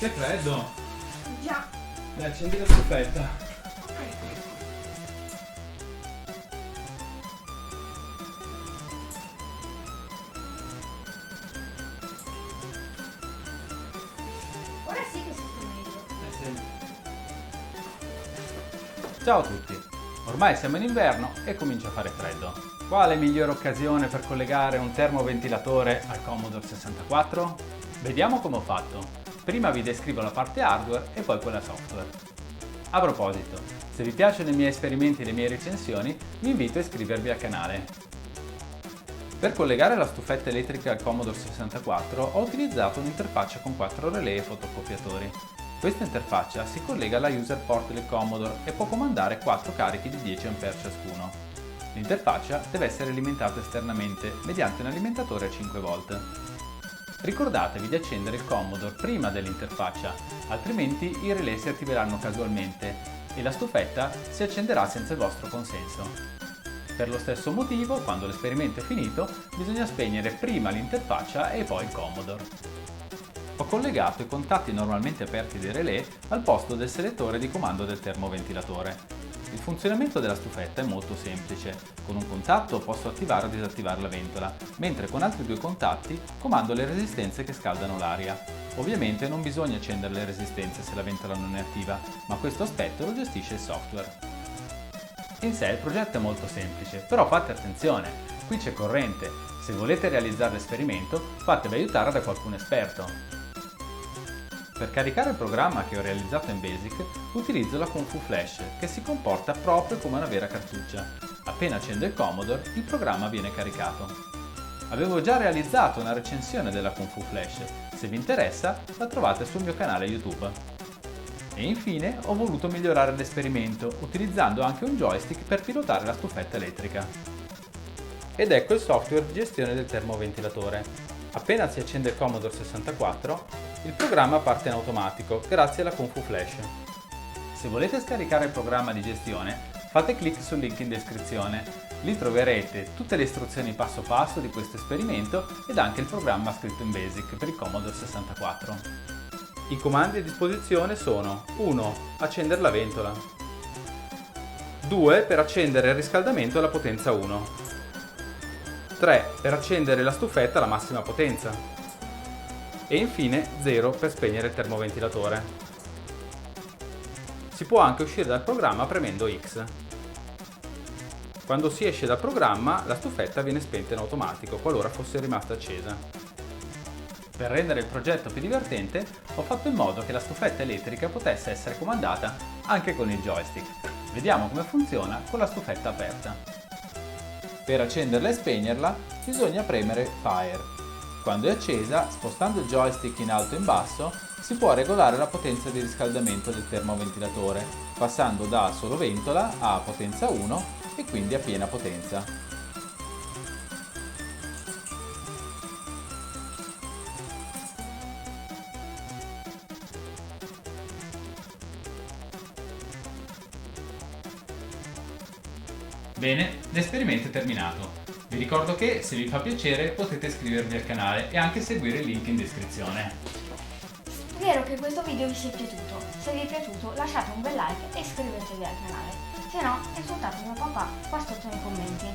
Che freddo! Già. Dai, accendi la stufetta. Ora sì che si sta meglio. Ciao a tutti! Ormai siamo in inverno e comincia a fare freddo. Quale migliore occasione per collegare un termoventilatore al Commodore 64? Vediamo come ho fatto. Prima vi descrivo la parte hardware e poi quella software. A proposito, se vi piacciono i miei esperimenti e le mie recensioni, vi invito a iscrivervi al canale. Per collegare la stufetta elettrica al Commodore 64 ho utilizzato un'interfaccia con 4 relay e fotocopiatori. Questa interfaccia si collega alla user port del Commodore e può comandare 4 carichi di 10 A ciascuno. L'interfaccia deve essere alimentata esternamente mediante un alimentatore a 5 V. Ricordatevi di accendere il Commodore prima dell'interfaccia, altrimenti i relay si attiveranno casualmente e la stufetta si accenderà senza il vostro consenso. Per lo stesso motivo, quando l'esperimento è finito, bisogna spegnere prima l'interfaccia e poi il Commodore. Ho collegato i contatti normalmente aperti dei relay al posto del selettore di comando del termoventilatore. Il funzionamento della stufetta è molto semplice. Con un contatto posso attivare o disattivare la ventola, mentre con altri due contatti comando le resistenze che scaldano l'aria. Ovviamente non bisogna accendere le resistenze se la ventola non è attiva, ma questo aspetto lo gestisce il software. In sé il progetto è molto semplice, però fate attenzione, qui c'è corrente. Se volete realizzare l'esperimento, fatevi aiutare da qualcuno esperto. Per caricare il programma che ho realizzato in BASIC, utilizzo la Kung Fu Flash, che si comporta proprio come una vera cartuccia. Appena accendo il Commodore, il programma viene caricato. Avevo già realizzato una recensione della Kung Fu Flash, se vi interessa la trovate sul mio canale YouTube. E infine ho voluto migliorare l'esperimento, utilizzando anche un joystick per pilotare la stufetta elettrica. Ed ecco il software di gestione del termoventilatore. Appena si accende il Commodore 64, il programma parte in automatico grazie alla Kung Fu Flash. Se volete scaricare il programma di gestione, fate clic sul link in descrizione. Lì troverete tutte le istruzioni passo passo di questo esperimento ed anche il programma scritto in BASIC per il Commodore 64. I comandi a disposizione sono 1. Accendere la ventola, 2. Per accendere il riscaldamento alla potenza 1, 3 per accendere la stufetta alla massima potenza e infine 0 per spegnere il termoventilatore. Si può anche uscire dal programma premendo X. Quando si esce dal programma la stufetta viene spenta in automatico qualora fosse rimasta accesa. Per rendere il progetto più divertente ho fatto in modo che la stufetta elettrica potesse essere comandata anche con il joystick. Vediamo come funziona con la stufetta aperta. Per accenderla e spegnerla bisogna premere Fire. Quando è accesa, spostando il joystick in alto e in basso, si può regolare la potenza di riscaldamento del termoventilatore, passando da solo ventola a potenza 1 e quindi a piena potenza. Bene, l'esperimento è terminato. Vi ricordo che, se vi fa piacere, potete iscrivervi al canale e anche seguire il link in descrizione. Spero che questo video vi sia piaciuto. Se vi è piaciuto lasciate un bel like e iscrivetevi al canale. Se no, insultate mio papà qua sotto nei commenti.